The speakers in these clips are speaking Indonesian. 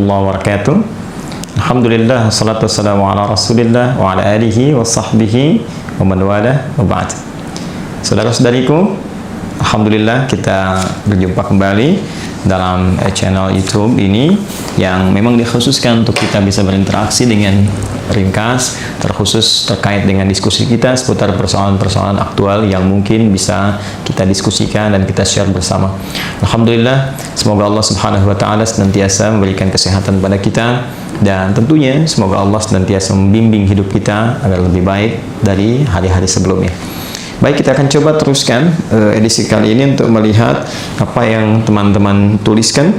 warahmatullahi wabarakatuh. Alhamdulillah, salatu wassalamu ala rasulillah wa ala alihi wa sahbihi wa man wala wa ba'd. Saudara-saudariku, alhamdulillah kita berjumpa kembali dalam channel YouTube ini yang memang dikhususkan untuk kita bisa berinteraksi dengan ringkas, terkhusus terkait dengan diskusi kita seputar persoalan-persoalan aktual yang mungkin bisa kita diskusikan dan kita share bersama. Alhamdulillah, semoga Allah Subhanahu wa taala senantiasa memberikan kesehatan pada kita, dan tentunya semoga Allah senantiasa membimbing hidup kita agar lebih baik dari hari-hari sebelumnya. Baik, kita akan coba teruskan edisi kali ini untuk melihat apa yang teman-teman tuliskan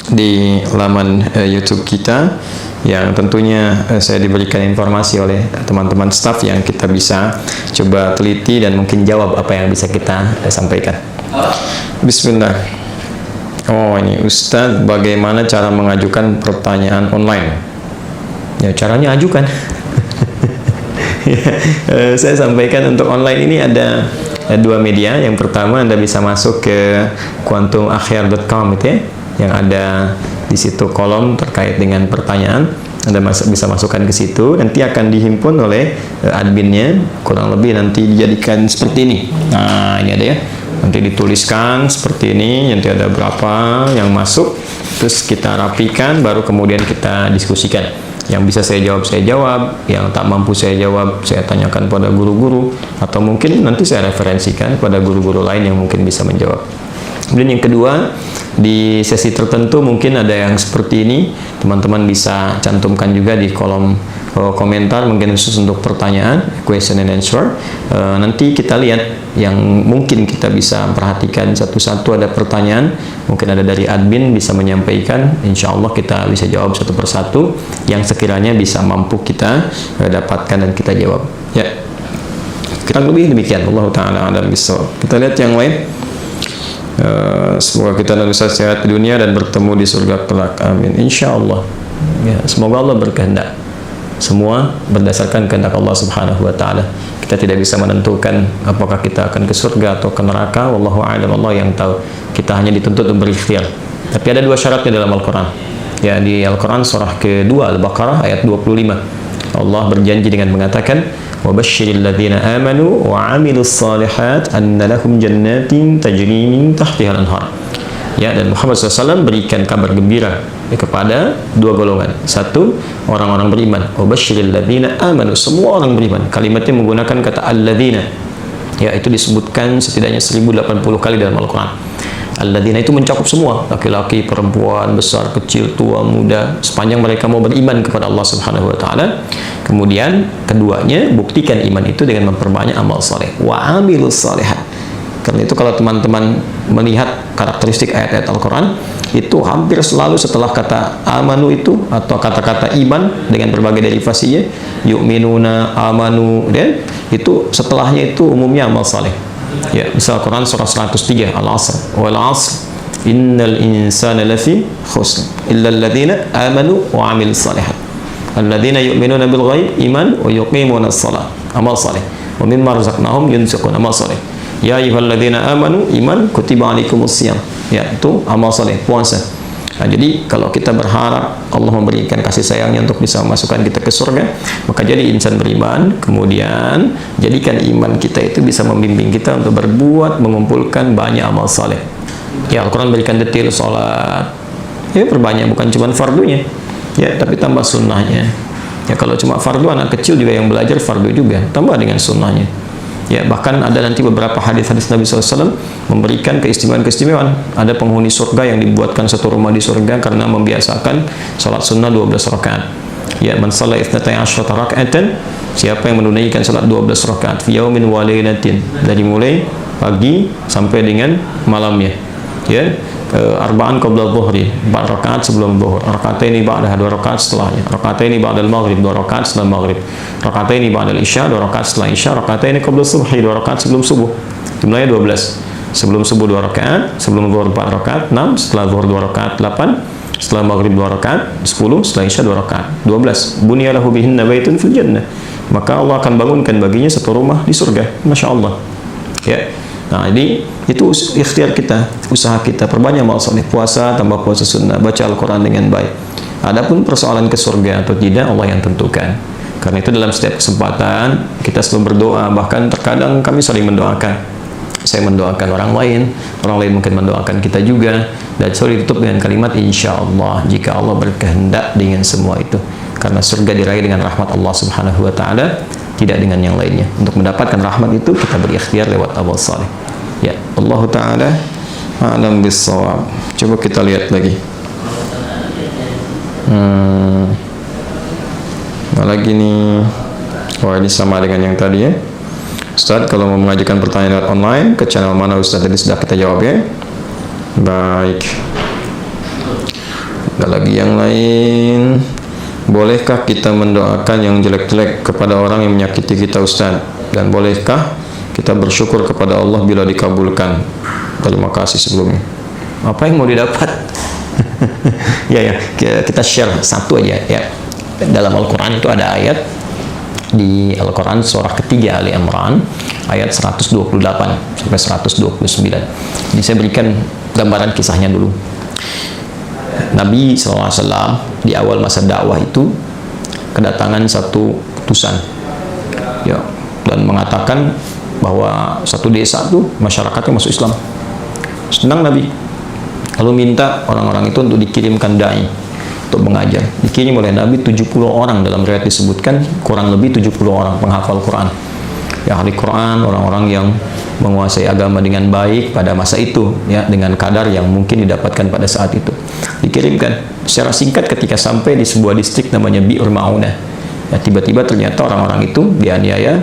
di laman YouTube kita, yang tentunya saya diberikan informasi oleh teman-teman staff yang kita bisa coba teliti dan mungkin jawab apa yang bisa kita sampaikan. Bismillah. Oh, ini Ustadz, bagaimana cara mengajukan pertanyaan online? Ya, caranya ajukan. Saya sampaikan untuk online ini ada dua media. Yang pertama, Anda bisa masuk ke quantumachyar.com itu ya, yang ada di situ kolom terkait dengan pertanyaan. Anda bisa masukkan ke situ, nanti akan dihimpun oleh adminnya, kurang lebih nanti dijadikan seperti ini. Nah, ini ada ya, nanti dituliskan seperti ini, nanti ada berapa yang masuk, terus kita rapikan, baru kemudian kita diskusikan. Yang bisa saya jawab, yang tak mampu saya jawab, saya tanyakan pada guru-guru, atau mungkin nanti saya referensikan pada guru-guru lain yang mungkin bisa menjawab. Kemudian yang kedua, di sesi tertentu mungkin ada yang seperti ini, teman-teman bisa cantumkan juga di kolom komentar, mungkin khusus untuk pertanyaan, question and answer. Nanti kita lihat yang mungkin kita bisa perhatikan satu-satu, ada pertanyaan, mungkin ada dari admin bisa menyampaikan, insya Allah kita bisa jawab satu persatu yang sekiranya bisa mampu kita dapatkan dan kita jawab. Ya, kurang lebih demikian. Allah Ta'ala a'lam bishawab. Kita lihat yang lain. Semoga kita sehat di dunia dan bertemu di surga kelak, amin, insya Allah. Ya, semoga Allah berkehendak. Semua berdasarkan kehendak Allah Subhanahu wa taala. Kita tidak bisa menentukan apakah kita akan ke surga atau ke neraka, wallahu a'lam, Allah yang tahu. Kita hanya dituntut untuk berikhtiar. Tapi ada dua syaratnya dalam Al-Qur'an. Ya, di Al-Qur'an surah kedua Al-Baqarah ayat 25. Allah berjanji dengan mengatakan, "Wa basyiril ladzina amanu wa 'amilus shalihat anna lahum jannatin tajri min tahtihal anhar." Ya, dan Muhammad SAW berikan kabar gembira kepada dua golongan. Satu, orang-orang beriman. Wabasyiril ladzina amanu, semua orang beriman. Kalimatnya menggunakan kata alladzina. Ya, itu disebutkan setidaknya 1080 kali dalam Al-Quran. Alladzina itu mencakup semua, laki-laki, perempuan, besar, kecil, tua, muda, sepanjang mereka mau beriman kepada Allah Subhanahu wa taala. Kemudian keduanya, buktikan iman itu dengan memperbanyak amal saleh. Wa amilus shalihat. Karena itu kalau teman-teman melihat karakteristik ayat-ayat Al-Quran, itu hampir selalu setelah kata amanu itu, atau kata-kata iman dengan berbagai derivasinya, yu'minuna, amanu, dan itu setelahnya itu umumnya amal saleh. Ya, misal Quran surah 103, Al-Asr, wal 'asr, innal insana lafi khusr, illa alladhina amanu wa 'amilus shalihat. Alladhina yu'minuna bil ghaib, iman, wa yuqimuna as-shalah, amal saleh. Wa mimma razaqnahum yunfiqun, amal saleh. Ya ayyuhalladzina amanu, iman, kutiba alaikumusiyam. Ya, itu amal saleh, puasa. Nah, jadi kalau kita berharap Allah memberikan kasih sayangnya untuk bisa memasukkan kita ke surga, maka jadi insan beriman, kemudian jadikan iman kita itu bisa membimbing kita untuk berbuat, mengumpulkan banyak amal saleh. Ya, Al-Quran berikan detail sholat. Ya, perbanyak, bukan cuma fardunya. Ya, tapi tambah sunnahnya. Ya, kalau cuma fardu, anak kecil juga yang belajar fardu juga, tambah dengan sunnahnya. Ya, bahkan ada nanti beberapa hadis-hadis Nabi SAW memberikan keistimewaan-keistimewaan. Ada penghuni surga yang dibuatkan satu rumah di surga karena membiasakan salat sunnah 12 rakaat. Ya, man shalla 12 raka'atan, siapa yang menunaikan salat 12 rakaat fi yaumin wa lailatin, dari mulai pagi sampai dengan malamnya. Ya, arba'an qabla dhuhri, 4 rakaat sebelum zuhur, rakataini ba'da, 2 rakaat setelahnya, rakataini ba'dal maghrib, 2 rakaat setelah maghrib, rakataini ba'dal isya, 2 rakaat setelah isya, rakataini qabla subhi, 2 rakaat sebelum subuh. Jumlahnya 12. Sebelum subuh 2 rakaat, sebelum zuhur 4 rakaat, 6, setelah zuhur 2 rakaat, 8, setelah maghrib 2 rakaat, 10, setelah isya 2 rakaat, 12. Bunyalahu bihinna baitun fil jannah. Maka Allah akan bangunkan baginya satu rumah di surga. Masya Allah. Ya. Nah, jadi itu ikhtiar kita, usaha kita, perbanyak amal saleh, puasa tambah puasa sunnah, baca Al-Quran dengan baik. Adapun persoalan ke surga atau tidak, Allah yang tentukan. Karena itu dalam setiap kesempatan kita selalu berdoa, bahkan terkadang kami saling mendoakan. Saya mendoakan orang lain mungkin mendoakan kita juga, dan selalu ditutup dengan kalimat insya Allah, jika Allah berkehendak dengan semua itu. Karena surga diraih dengan rahmat Allah Subhanahu wa Ta'ala, tidak dengan yang lainnya. Untuk mendapatkan rahmat itu kita berikhtiar lewat amal saleh. Ya, Allah Ta'ala a'lam bissawab. Coba kita lihat lagi. Lagi nih. Wah, ini sama dengan yang tadi ya. Ustaz, kalau mau mengajukan pertanyaan lewat online ke channel mana Ustaz tadi sudah kita jawab ya. Baik. Ada lagi yang lain. Bolehkah kita mendoakan yang jelek-jelek kepada orang yang menyakiti kita Ustaz? Dan bolehkah kita bersyukur kepada Allah bila dikabulkan? Terima kasih sebelumnya. Apa yang mau didapat? Ya, kita share satu aja ya. Dalam Al-Quran itu ada ayat di Al-Quran surah ketiga Ali Imran ayat 128 sampai 129. Jadi saya berikan gambaran kisahnya dulu. Nabi SAW di awal masa dakwah itu kedatangan satu utusan ya, dan mengatakan bahwa satu desa itu masyarakatnya masuk Islam. Senang Nabi, lalu minta orang-orang itu untuk dikirimkan dai untuk mengajar. Dikirim oleh Nabi 70 orang, dalam riwayat disebutkan kurang lebih 70 orang penghafal Quran. Ya, ahli Quran, orang-orang yang menguasai agama dengan baik pada masa itu ya, dengan kadar yang mungkin didapatkan pada saat itu. Dikirimkan secara singkat ketika sampai di sebuah distrik namanya Bi'ur Ma'unah. Ya, tiba-tiba ternyata orang-orang itu dianiaya,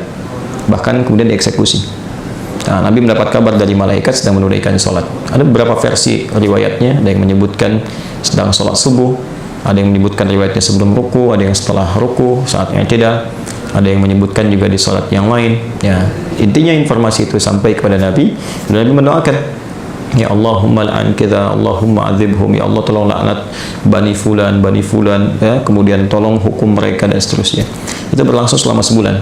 bahkan kemudian dieksekusi. Nah, Nabi mendapat kabar dari malaikat sedang menunaikan sholat. Ada beberapa versi riwayatnya, ada yang menyebutkan sedang sholat subuh, ada yang menyebutkan riwayatnya sebelum ruku, ada yang setelah ruku, saat i'tidal, ada yang menyebutkan juga di sholat yang lain. Ya, intinya informasi itu sampai kepada Nabi, dan Nabi mendoakan, ya Allahumma la'an kita, Allahumma azibhum, ya Allah tolong laknat bani fulan, ya, kemudian tolong hukum mereka dan seterusnya. Itu berlangsung selama sebulan.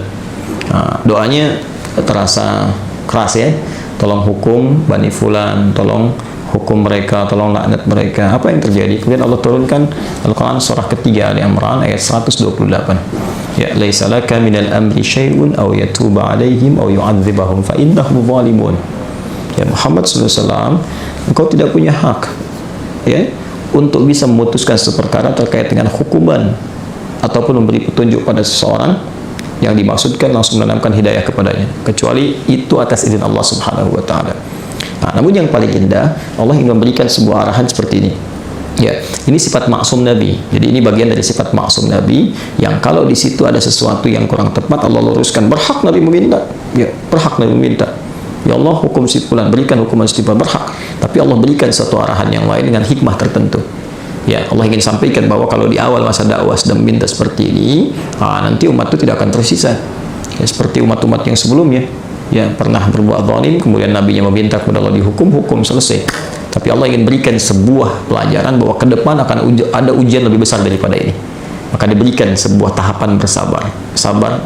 Nah, doanya terasa keras ya, tolong hukum bani fulan, tolong hukum mereka, tolong laknat mereka. Apa yang terjadi? Kemudian Allah turunkan Al-Quran surah ketiga Ali Imran ayat 128. Ya, laisa laka minal amri syai'un aw yatuba alaihim aw yu'adzibahum fa innahum zalimun. Ya Muhammad SAW, engkau tidak punya hak ya untuk bisa memutuskan seperkara terkait dengan hukuman ataupun memberi petunjuk pada seseorang yang dimaksudkan langsung menanamkan hidayah kepadanya, kecuali itu atas izin Allah Subhanahu wa Ta'ala. Nah, namun yang paling indah, Allah ingin memberikan sebuah arahan seperti ini. Ya, ini sifat maksum Nabi. Jadi ini bagian dari sifat maksum Nabi yang kalau di situ ada sesuatu yang kurang tepat, Allah luruskan. Berhak Nabi meminta. Ya, berhak Nabi meminta. Ya Allah, hukum si fulan, berikan hukuman si fulan, berhak. Tapi Allah berikan satu arahan yang lain dengan hikmah tertentu. Ya, Allah ingin sampaikan bahwa kalau di awal masa dakwah sedang meminta seperti ini, nanti umat itu tidak akan tersisa. Ya, seperti umat-umat yang sebelumnya. Ya, pernah berbuat zalim, kemudian nabinya meminta kepada Allah dihukum, hukum selesai. Tapi Allah ingin berikan sebuah pelajaran bahwa ke depan akan ada ujian lebih besar daripada ini. Maka diberikan sebuah tahapan bersabar,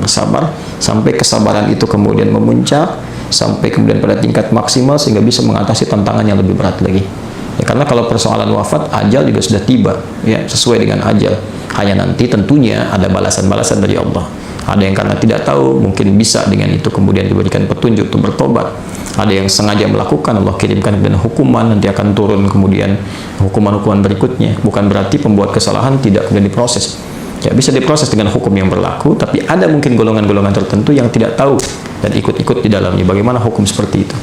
bersabar sampai kesabaran itu kemudian memuncak, sampai kemudian pada tingkat maksimal sehingga bisa mengatasi tantangan yang lebih berat lagi. Ya, karena kalau persoalan wafat, ajal juga sudah tiba, ya, sesuai dengan ajal. Hanya nanti tentunya ada balasan-balasan dari Allah. Ada yang karena tidak tahu, mungkin bisa dengan itu kemudian diberikan petunjuk untuk bertobat. Ada yang sengaja melakukan, Allah kirimkan dengan hukuman, nanti akan turun kemudian hukuman-hukuman berikutnya. Bukan berarti pembuat kesalahan tidak kemudian diproses. Ya, bisa diproses dengan hukum yang berlaku, tapi ada mungkin golongan-golongan tertentu yang tidak tahu dan ikut-ikut di dalamnya. Bagaimana hukum seperti itu?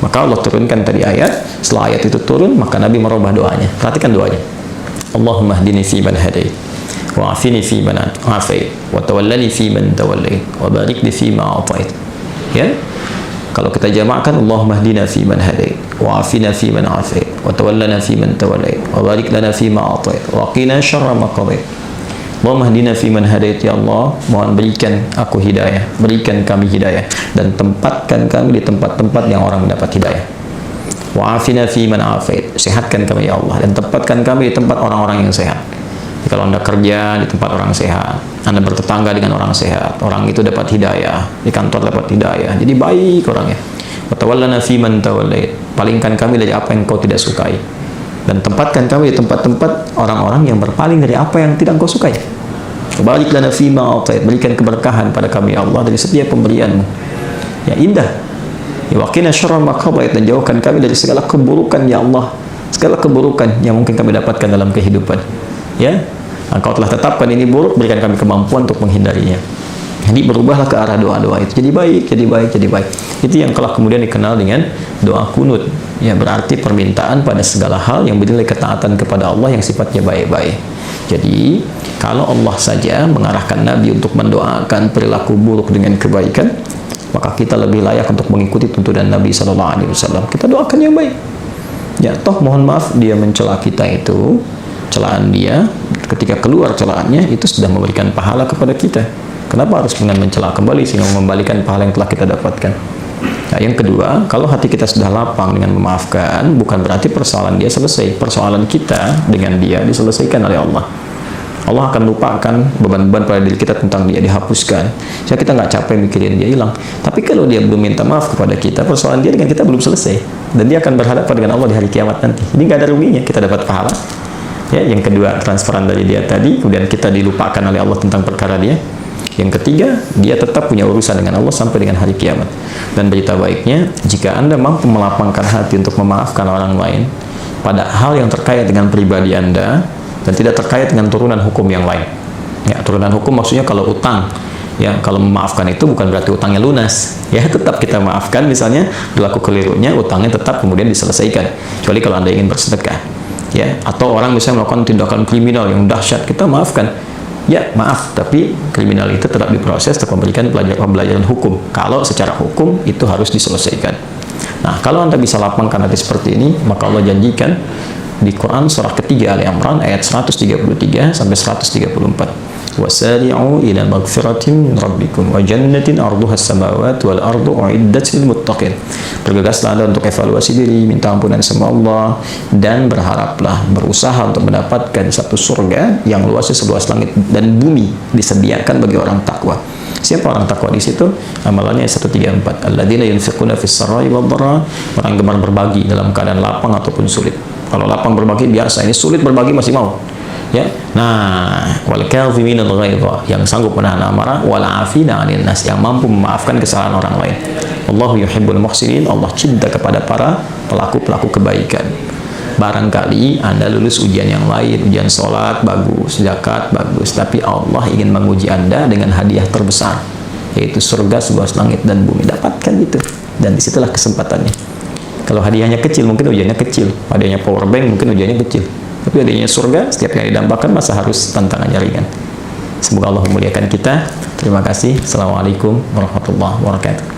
Maka Allah turunkan tadi ayat. Setelah ayat itu turun, maka Nabi merubah doanya. Perhatikan doanya. Allahumma hdini fi man hadait, wa'afini fi man afait, wa tawallani fi man tawallait, wa barik li fi ma atait. Ya. Kalau kita jamakkan, Allahumma hdina fi man hadait, wa'afina fi man afait, wa tawallana fi man tawallait, wa barik lana fi ma atait, wa qina syarra ma qadait. Allahumma hdina fi man hadait, ya Allah, mohon berikan aku hidayah, berikan kami hidayah, dan tempatkan kami di tempat-tempat yang orang mendapat hidayah. Wa'afina fi man afait, sehatkan kami ya Allah, dan tempatkan kami di tempat orang-orang yang sehat. Jadi, kalau Anda kerja di tempat orang sehat, Anda bertetangga dengan orang sehat, orang itu dapat hidayah, di kantor dapat hidayah, jadi baik orangnya. Wa tawallana fi man tawallait, palingkan kami dari apa yang kau tidak sukai. dan tempatkan kami di tempat-tempat orang-orang yang berpaling dari apa yang tidak Engkau sukai. Barik lana fima atait, berikan keberkahan pada kami ya Allah dari setiap pemberian-Mu. Ya indah. Ya waqina syarra ma qadait, dan jauhkan kami dari segala keburukan ya Allah, segala keburukan yang mungkin kami dapatkan dalam kehidupan. Ya, Engkau telah tetapkan ini buruk, berikan kami kemampuan untuk menghindarinya. Jadi berubahlah ke arah doa-doa itu, jadi baik, jadi baik, jadi baik. Itu yang telah kemudian dikenal dengan doa kunut. Ya, berarti permintaan pada segala hal yang bernilai ketaatan kepada Allah yang sifatnya baik-baik. Jadi, kalau Allah saja mengarahkan Nabi untuk mendoakan perilaku buruk dengan kebaikan, maka kita lebih layak untuk mengikuti tuntunan Nabi SAW. Kita doakan yang baik. Ya, toh mohon maaf dia mencela kita itu, celaan dia, ketika keluar celaannya itu sudah memberikan pahala kepada kita. Kenapa harus dengan mencela kembali sehingga mengembalikan pahala yang telah kita dapatkan? Nah, yang kedua, kalau hati kita sudah lapang dengan memaafkan, bukan berarti persoalan dia selesai. Persoalan kita dengan dia diselesaikan oleh Allah. Allah akan lupakan beban-beban pada diri kita tentang dia, dihapuskan. Jadi kita nggak capek mikirin dia hilang. Tapi kalau dia belum minta maaf kepada kita, persoalan dia dengan kita belum selesai. Dan dia akan berhadapan dengan Allah di hari kiamat nanti. Jadi nggak ada ruginya, kita dapat pahala. Ya, yang kedua, transferan dari dia tadi, kemudian kita dilupakan oleh Allah tentang perkara dia. Yang ketiga, dia tetap punya urusan dengan Allah sampai dengan hari kiamat. Dan berita baiknya, jika Anda mampu melapangkan hati untuk memaafkan orang lain pada hal yang terkait dengan pribadi Anda dan tidak terkait dengan turunan hukum yang lain. Ya, turunan hukum maksudnya kalau utang, ya, kalau memaafkan itu bukan berarti utangnya lunas. Ya, tetap kita maafkan, misalnya berlaku kelirunya, utangnya tetap kemudian diselesaikan. Kecuali kalau Anda ingin bersedekah. Ya, atau orang misalnya melakukan tindakan kriminal yang dahsyat, kita maafkan. Ya, maaf, tapi kriminal itu tetap diproses untuk memberikan pembelajaran hukum. Kalau secara hukum itu harus diselesaikan. Nah, kalau Anda bisa lapangkan hati seperti ini, maka Allah janjikan di Quran surah ketiga Ali Imran ayat 133 sampai 134. Wasari'u ila maghfiratin min rabbikum wa jannatin 'arduha as-samawati wal ardu u'iddat lil muttaqin. Bergegaslah Anda untuk evaluasi diri, minta ampunan sama Allah, dan berharaplah, berusaha untuk mendapatkan satu surga yang luasnya seluas langit dan bumi, disediakan bagi orang takwa. Siapa orang takwa di situ? Amalannya 134. Alladzina yunfiquna fis sarai wad dharra, orang gemar berbagi dalam keadaan lapang ataupun sulit. Kalau lapang berbagi biasa, ini sulit berbagi masih mau. Ya. Nah, wal kadhiminal ghaidha, yang sanggup menahan amarah, wal 'afina 'anil nas, yang mampu memaafkan kesalahan orang lain. Allahu yuhibbul muhsinin, Allah cinta kepada para pelaku-pelaku kebaikan. Barangkali Anda lulus ujian yang lain, ujian sholat bagus, zakat bagus, tapi Allah ingin menguji Anda dengan hadiah terbesar, yaitu surga seluas langit dan bumi. Dapatkan itu, dan disitulah kesempatannya. Kalau hadiahnya kecil, mungkin ujiannya kecil. Hadiahnya power bank, mungkin ujiannya kecil. Tapi adanya surga, setiap yang didambakan masa harus tantangannya ringan. Semoga Allah memuliakan kita. Terima kasih. Assalamualaikum warahmatullahi wabarakatuh.